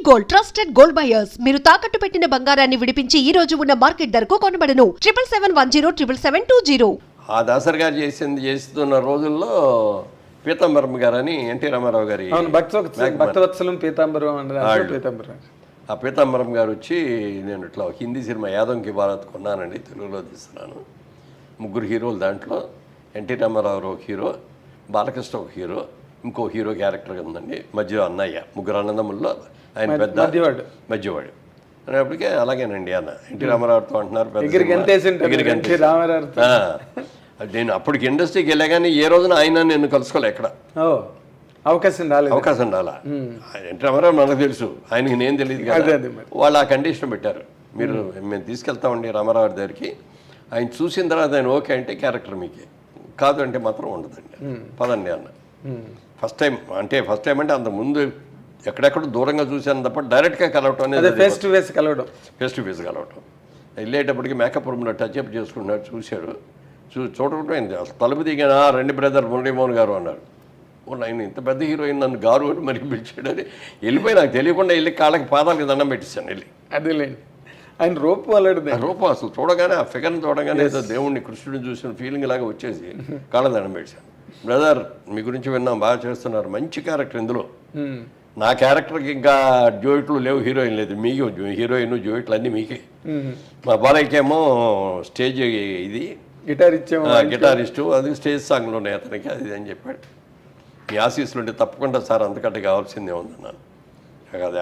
Gold trusted gold buyers మీరు తాకట్టు పెట్టిన బంగారాన్ని విడిపించి ఈ రోజు ఉన్న మార్కెట్ ధరకు కొనబడను 7771077720. ఆ దాసరి గారు చేస్తున్న రోజుల్లో పీతాంబరం గారు అని ఎన్టీ రామారావు గారి భక్తవత్సలం పీతాంబరం ఆ పీతాంబరం గారు వచ్చి నేను ఇట్లా హిందీ సినిమా యాదవ్ కి భారత్ కొన్నానండి, తెలుగులో తీస్తున్నాను. ముగ్గురు హీరోలు, దాంట్లో ఎన్టీ రామారావు ఒక హీరో, బాలకృష్ణ ఒక హీరో, ఇంకో హీరో క్యారెక్టర్ ఉందండి, మధ్య అన్నయ్య, ముగ్గురు అన్నదమ్ముల్లో ఆయన పెద్ద మధ్యవాడు అనేప్పటికే అలాగేనండి అన్న ఎన్టీ రామారావుతో అంటున్నారు. నేను అప్పటికి ఇండస్ట్రీకి వెళ్ళా కానీ ఏ రోజున ఆయన నేను కలుసుకోలే, ఎక్కడ అవకాశం రాలా. ఎన్టీ రామారావు మనకు తెలుసు, ఆయనకి నేను తెలియదు కదా. వాళ్ళు ఆ కండిషన్ పెట్టారు, మీరు మేము తీసుకెళ్తామండి రామారావు దగ్గరికి, ఆయన చూసిన తర్వాత ఆయన ఓకే అంటే క్యారెక్టర్ మీకే, కాదు అంటే మాత్రం ఉండదండి, పదండి అన్న. ఫస్ట్ టైం అంటే అంత ముందు ఎక్కడెక్కడ దూరంగా చూశాను తప్ప డైరెక్ట్గా కలవటం అనేది ఫేస్ టు ఫేస్ కలవటం. వెళ్ళేటప్పటికి మేకప్ రూమ్లో టచ్అప్ చేసుకున్నాడు, చూశాడు. చూడటం అయింది. అసలు తలుపు దిగానా, రెండు బ్రదర్ మురళీమోహన్ గారు అన్నారు. ఆయన ఇంత పెద్ద హీరోయిన్ నన్ను గారు అని మరి పిలిచాడని వెళ్ళిపోయి నాకు తెలియకుండా వెళ్ళి కాళ్ళకి పాదాలకి దండం పెట్టిస్తాను వెళ్ళి. అదేలేండి, ఆయన రూపం అసలు చూడగానే, ఆ ఫిగర్ని చూడగానే ఏదో దేవుణ్ణి కృష్ణుడిని చూసిన ఫీలింగ్ లాగా వచ్చేసి కాళ్ళ దండం పెట్టాను. బ్రదర్ మీ గురించి విన్నాం, బాగా చేస్తున్నారు, మంచి క్యారెక్టర్ ఇందులో. నా క్యారెక్టర్కి ఇంకా డ్యూయట్లు లేవు, హీరోయిన్ లేదు, మీకు హీరోయిన్ డ్యూయట్లు అన్నీ మీకే. మా బాలయ్యకేమో స్టేజ్ ఇది గిటారిస్టు, అది స్టేజ్ సాంగ్లోనే అతనికి అది అని చెప్పాడు. మీ ఆశీస్సులు ఉంటే తప్పకుండా సార్ అంతకంటే కావాల్సిందే ఉందన్నాను. అదే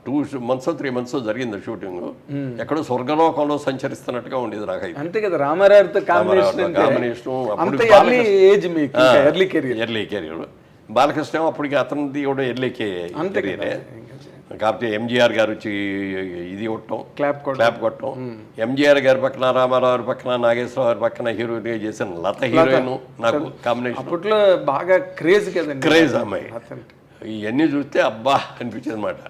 2 months 3 months జరిగింది షూటింగ్. ఎక్కడో స్వర్గలోకంలో సంచరిస్తున్నట్టుగా ఉండేది నాకైతే. అంతే కదా, రామారావుతో కాంబినేషన్. Early career. బాలకృష్ణ అప్పటికి అతనిది కూడా ఎర్లీ కెరీరే. కాకపోతే ఎంజీఆర్ గారు వచ్చి ఇది కొట్టడం, క్లాప్ కొట్టడం. ఎంజీఆర్ గారి పక్కన, రామారావు గారి పక్కన, నాగేశ్వరరావు గారి పక్కన హీరోయిన్ చేసిన లత హీరోయిన్ నాకు కాంబినేషన్. అప్పట్లో బాగా క్రేజ్ అమ్మాయి. ఇవన్నీ చూస్తే అబ్బా అనిపించింది అనమాట.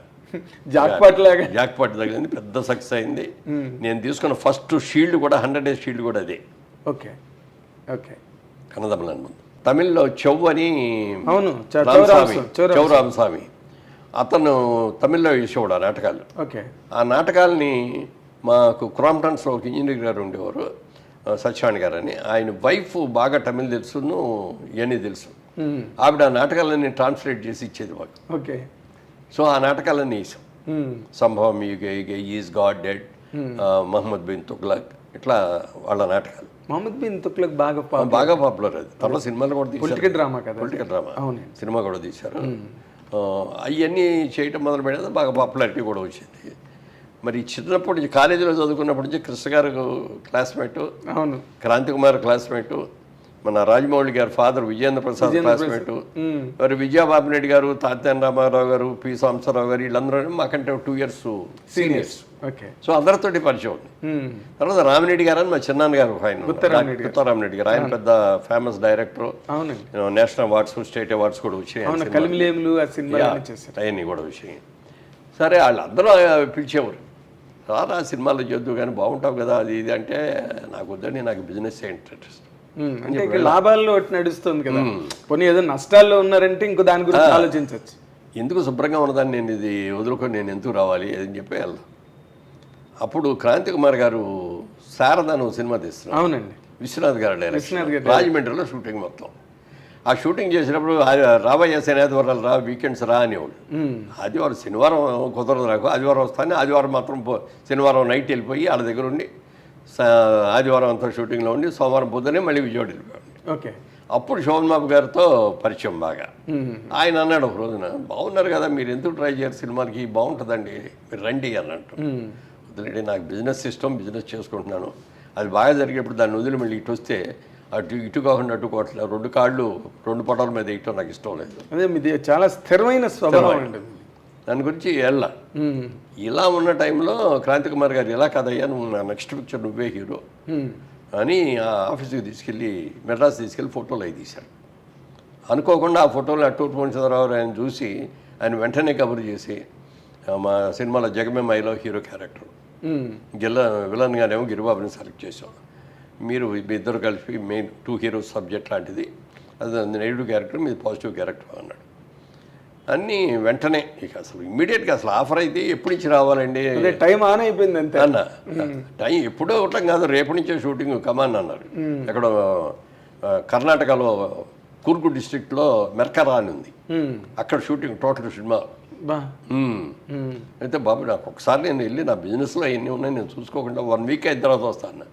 జాక్పాట్ తగిలింది, పెద్ద సక్సెస్ అయింది. నేను తీసుకున్న ఫస్ట్ షీల్డ్ కూడా 100 days షీల్డ్ కూడా అదే. ఓకే కన్నదమ్మల ముందు తమిళ్లో చెవ్ అని రామస్వామి అతను తమిళ్లో వేసేవాడు ఆ నాటకాలు. ఆ నాటకాలని మాకు క్రాంప్టన్స్లో ఒక ఇంజనీర్ గారు ఉండేవారు, సత్యవాణి గారు అని. ఆయన వైఫ్ బాగా తమిళ్ తెలుసును, ఇవన్నీ తెలుసు. ఆవిడ ఆ నాటకాలన్నీ ట్రాన్స్లేట్ చేసి ఇచ్చేది మాకు. సో ఆ నాటకాలన్నీ వేసాం. సంభవం, is god dead, Muhammad bin Tughlaq, ఇట్లా వాళ్ళ నాటకాలు. మహమ్మద్ బిన్ తుగ్లక్ బాగా పాపులర్. అది తర్వాత సినిమాలు కూడా తీశారు, పొలిటికల్ డ్రామా సినిమా కూడా తీశారు. అవన్నీ చేయటం మొదలు పెట్టేది, బాగా పాపులారిటీ కూడా వచ్చింది. మరి చిన్నప్పటి నుంచి కాలేజీలో చదువుకున్నప్పటి నుంచి కృష్ణ గారు క్లాస్మేటు, క్రాంతి కుమార్ క్లాస్మేటు, మన రాజమౌళి గారు ఫాదర్ విజయేంద్ర ప్రసాద్ క్లాస్మేటు, మరి విజయబాబు రెడ్డి గారు, తాత్యాన్ రామారావు గారు, పి సాంబశివరావు గారు, వీళ్ళందరూ మాకంటే 2 years సీనియర్స్. సో అందరితోటి పరిచయం ఉంది. తర్వాత రామిరెడ్డి గారు అని మా చిన్నాన్న గారు, ఆయన ఉత్తరామిరెడ్డి గారు, ఆయన పెద్ద famous director. National awards, state awards కూడా వచ్చాయి, అవన్నీ కూడా వచ్చాయి. సరే వాళ్ళందరూ పిలిచేవారు, రారా సినిమాలు చేద్దు కానీ బాగుంటావు కదా అది ఇది అంటే, నాకు వద్దండి, నాకు బిజినెస్ ఇంట్రెస్ట్. అంటే లాభాల్లో నడుస్తుంది కదా, కొన్ని ఏదో నష్టాల్లో ఉన్నారంటే ఇంకో దాని గురించి ఆలోచించవచ్చు. ఎందుకు శుభ్రంగా ఉన్నదాన్ని నేను ఇది వదులుకొని నేను ఎందుకు రావాలి అని చెప్పి వెళ్దాం. అప్పుడు క్రాంతి కుమార్ గారు శారదాను సినిమా తీస్తున్నారు. అవునండి, విశ్వనాథ్ గారు డైరెక్టర్. రాజమండ్రిలో షూటింగ్ మొత్తం. ఆ షూటింగ్ చేసినప్పుడు రాబోయే శనివారాలు రా, వీకెండ్స్ రా అనేవాడు. ఆదివారం శనివారం కుదరదు నాకు, ఆదివారం వస్తాను. ఆదివారం మాత్రం శనివారం నైట్ వెళ్ళిపోయి వాళ్ళ దగ్గర ఉండి ఆదివారం అంతా షూటింగ్లో ఉండి సోమవారం పొద్దునే మళ్ళీ విజయవాడ వెళ్ళిపోయాడు. అప్పుడు శోభన్ బాబు గారితో పరిచయం బాగా. ఆయన అన్నాడు ఒక రోజున, బాగున్నారు కదా మీరు, ఎందుకు ట్రై చేయరు సినిమాలకి, బాగుంటుందండి మీరు రండి అని అంటూ. వదిలేండి, నాకు బిజినెస్ బిజినెస్ చేసుకుంటున్నాను, అది బాగా జరిగేప్పుడు దాన్ని వదిలి మళ్ళీ ఇటు వస్తే అటు ఇటు కాకుండా అటు కోట్ల 2 కాళ్ళు 2 పటాల మీద వేయటం నాకు ఇష్టం లేదు. అదే మీది చాలా స్థిరమైన స్వభావం అండి. దాని గురించి ఇలా ఉన్న టైంలో క్రాంతి కుమార్ గారు ఇలా కదయ్యా, నువ్వు నా నెక్స్ట్ పిక్చర్ నువ్వే హీరో అని ఆ ఆఫీస్కి తీసుకెళ్ళి, మెడ్రాస్ తీసుకెళ్ళి ఫోటోలు అవి తీశారు. అనుకోకుండా ఆ ఫోటోలు అట్టూరు చంద్రరావు ఆయన చూసి ఆయన వెంటనే కబురు చేసి, మా సినిమాలో జగమేమాయిలో హీరో క్యారెక్టర్ విలన్గానేమో గిరిబాబుని సెలెక్ట్ చేసాం, మీరు మీ ఇద్దరు కలిపి మెయిన్ 2 heroes సబ్జెక్ట్ లాంటిది, అది నెగిటివ్ క్యారెక్టర్, మీది పాజిటివ్ క్యారెక్టర్ అన్నాడు. అన్నీ వెంటనే ఇక అసలు ఇమ్మీడియట్గా అసలు ఆఫర్ అయితే ఎప్పుడు ఇచ్చి రావాలండి అదే టైం ఆన్ అయిపోయింది అంతే అన్న టైం ఎప్పుడో ఒకటం కాదు, రేపు నుంచే షూటింగ్ కమాన్ అన్నారు. ఎక్కడో కర్ణాటకలో కూర్గు డిస్ట్రిక్ట్లో మెర్కరా అని ఉంది, అక్కడ షూటింగ్ టోటల్ సినిమా. అయితే బాబు నాకు ఒకసారి నేను వెళ్ళి నా బిజినెస్లో ఎన్ని ఉన్నాయి నేను చూసుకోకుండా 1 వీక్ అయిన తర్వాత వస్తాను.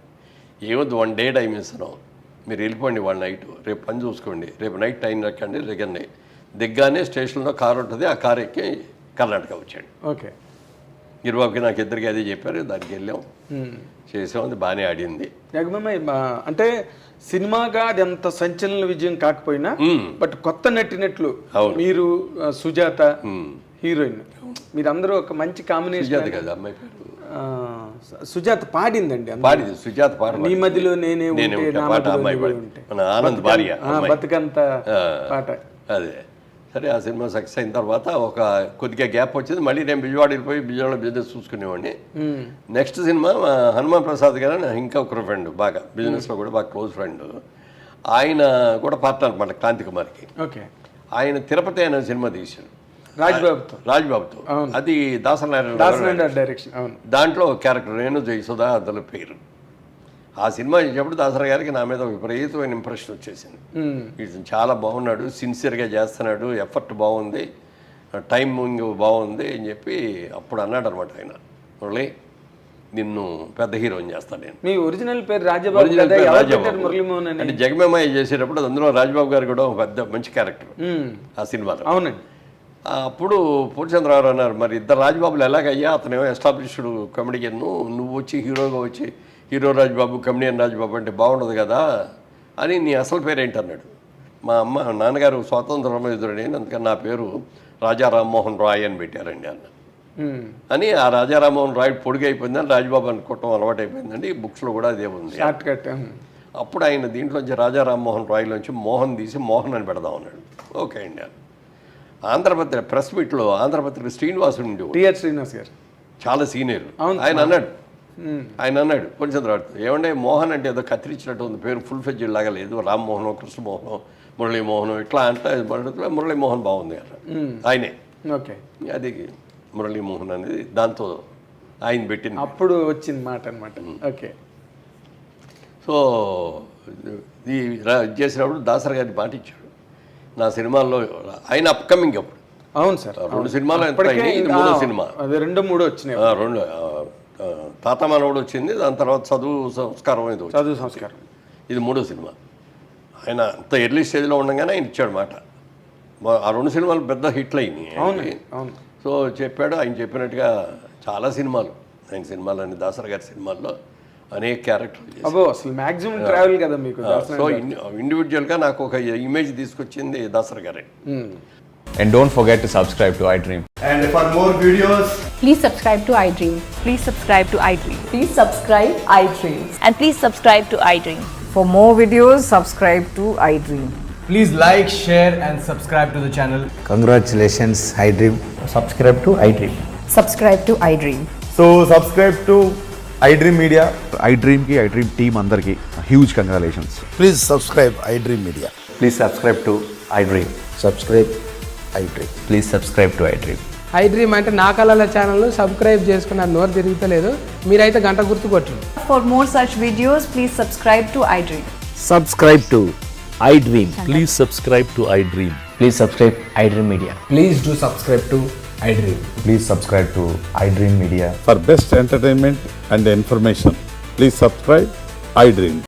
ఏవద్దు 1 డే టైం ఇస్తున్నాం, మీరు వెళ్ళిపోండి 1 నైట్, రేపు పని చూసుకోండి, రేపు నైట్ టైం ఎక్కండి దిగండి. దిగ్గానే స్టేషన్లో కారు ఉంటుంది, ఆ కారు ఎక్కి కర్ణాటక వచ్చాడు. ఓకే, ఇరుబాబుకి నాకు ఇద్దరికి అదే చెప్పారు, దానికి వెళ్ళాం చేసాం, అది బాగానే ఆడింది. అంటే సినిమాగా అది అంత సంచలన విజయం కాకపోయినా బట్ కొత్త నటినట్లు మీరు సుజాత హీరోయిన్, మీరందరూ ఒక మంచి కాంబినేషన్. సుజాత కదా అమ్మాయి పేరు, సుజాత పాడిందండి, పాడింది సుజాత పాట. నీ మధ్యలో నేనే పాట అమ్మాయి మన ఆనంద్ భార్య బతుకంత పాట. అదే సరే, ఆ సినిమా సక్సెస్ అయిన తర్వాత ఒక కొద్దిగా గ్యాప్ వచ్చింది, మళ్ళీ నేను విజయవాడ వెళ్ళిపోయి విజయవాడ బిజినెస్ చూసుకునేవాడిని. నెక్స్ట్ సినిమా హనుమాన్ ప్రసాద్ గారు ఇంకా ఒక ఫ్రెండ్, బాగా బిజినెస్లో కూడా బాగా క్లోజ్ ఫ్రెండ్, ఆయన కూడా పార్ట్నర్ అనమాట క్రాంతి కుమార్కి. ఓకే, ఆయన తిరుపతి అనే సినిమా తీశాడు రాజ్బాబుతో, అది దాసనారాయణ డైరెక్షన్. దాంట్లో క్యారెక్టర్ నేను జయసుధా అందులో పేరు. ఆ సినిమా చేసేప్పుడు దాసరా గారికి నా మీద విపరీతమైన ఇంప్రెషన్ వచ్చేసింది. ఇటు చాలా బాగున్నాడు, సిన్సియర్గా చేస్తున్నాడు, ఎఫర్ట్ బాగుంది, టైమింగ్ బాగుంది అని చెప్పి అప్పుడు అన్నాడు అనమాట ఆయన, మురళి నిన్ను పెద్ద హీరోని చేస్తాను నేను. మీ ఒరిజినల్ పేరు రాజబాబు అంటే జగమేమయ్య చేసేటప్పుడు అందులో రాజబాబు గారు కూడా ఒక పెద్ద మంచి క్యారెక్టర్ ఆ సినిమాలో. అవునండి. అప్పుడు పూర్ణచంద్రరావు అన్నారు, మరి ఇద్దరు రాజబాబులు ఎలాగయ్యా, అతనేమో ఎస్టాబ్లిష్డ్ కమెడియన్, నువ్వు వచ్చి హీరోగా వచ్చి హీరో రాజబాబు కమెడియన్ రాజబాబు అంటే బాగుండదు కదా అని, నీ అసలు పేరు ఏంటన్నాడు. మా నాన్నగారు స్వాతంత్ర సమరయోధుడు, అందుకని నా పేరు రాజా రామ్మోహన్ రాయ్ అని పెట్టారండి అన్న అని. ఆ రాజా రామ్మోహన్ రాయ్ పొడిగి అయిపోయిందని రాజబాబు అనుకోవటం అలవాటు అయిపోయిందండి, బుక్స్లో కూడా అదే ఉంది. అప్పుడు ఆయన దీంట్లోంచి రాజా రామ్మోహన్ రాయ్లోంచి మోహన్ తీసి మోహన్ అని పెడదాం అన్నాడు. ఓకే అండి అని ఆంధ్రపత్రిక ప్రెస్ మీట్లో ఆంధ్రపత్రిక శ్రీనివాసు శ్రీనివాస్ గారు చాలా సీనియర్, ఆయన అన్నాడు పూర్ణచంద్రరావు, ఏమంటే మోహన్ అంటే ఏదో కత్తిరించినట్టు ఉంది పేరు, ఫుల్ ఫెడ్జెడ్ లాగా లేదు, రామ్మోహన్ కృష్ణమోహన్ మురళీమోహన్ ఇట్లా అంటే మురళీమోహన్ బాగుంది అన్న ఆయనే. ఓకే, అది మురళీమోహన్ అనేది దాంతో ఆయన పెట్టింది, అప్పుడు వచ్చింది మాట అనమాట. ఓకే, సో ఇది చేసినప్పుడు దాసరా గారిని మాట ఇచ్చాడు నా సినిమాల్లో, ఆయన అప్కమింగ్ అప్పుడు. అవును సార్, 2 సినిమాలు ఎంత అయినాయి, ఇది 3వ సినిమా. అది 2, 3 వచ్చినాయి. 2 తాత మనవడు వచ్చింది, దాని తర్వాత చదువు సంస్కారం ఇది 3వ సినిమా. ఆయన అంత ఎర్లీ స్టేజ్లో ఉండగానే ఆయన ఇచ్చాడు మాట. ఆ 2 సినిమాలు పెద్ద హిట్లు అయినాయి. సో చెప్పాడు, ఆయన చెప్పినట్టుగా చాలా సినిమాలు, ఆయన సినిమాలని దాసరా గారి సినిమాల్లో అనేక క్యారెక్టర్లు అసలు మాక్సిమం ట్రావెల్ కదా మీకు. సో ఇండివిజువల్గా నాకు ఒక ఇమేజ్ తీసుకొచ్చింది దాసరా గారే. And don't forget to subscribe to iDream. And for more videos, please subscribe to iDream. Please subscribe to iDream. Please subscribe iDream. And please subscribe to iDream. For more videos, subscribe to iDream. please like, share and subscribe to the channel. Congratulations, iDream. Subscribe to iDream. Subscribe to iDream. So subscribe to iDream Media. iDream ki iDream team andarki huge congratulations. Please subscribe iDream Media. Please subscribe to iDream. Subscribe iDream. Please subscribe to iDream. iDream అంటే నా కళల ఛానల్ను subscribe చేసుకున్న నోరు తిరుగుతలేదు, మీరైతే గంట గుర్తు కొట్టండి. For more such videos, please subscribe to iDream. Subscribe to iDream. Please subscribe to iDream. Please subscribe iDream Media. Please do subscribe to iDream. Please subscribe to iDream Media. For best entertainment and information, please subscribe iDream.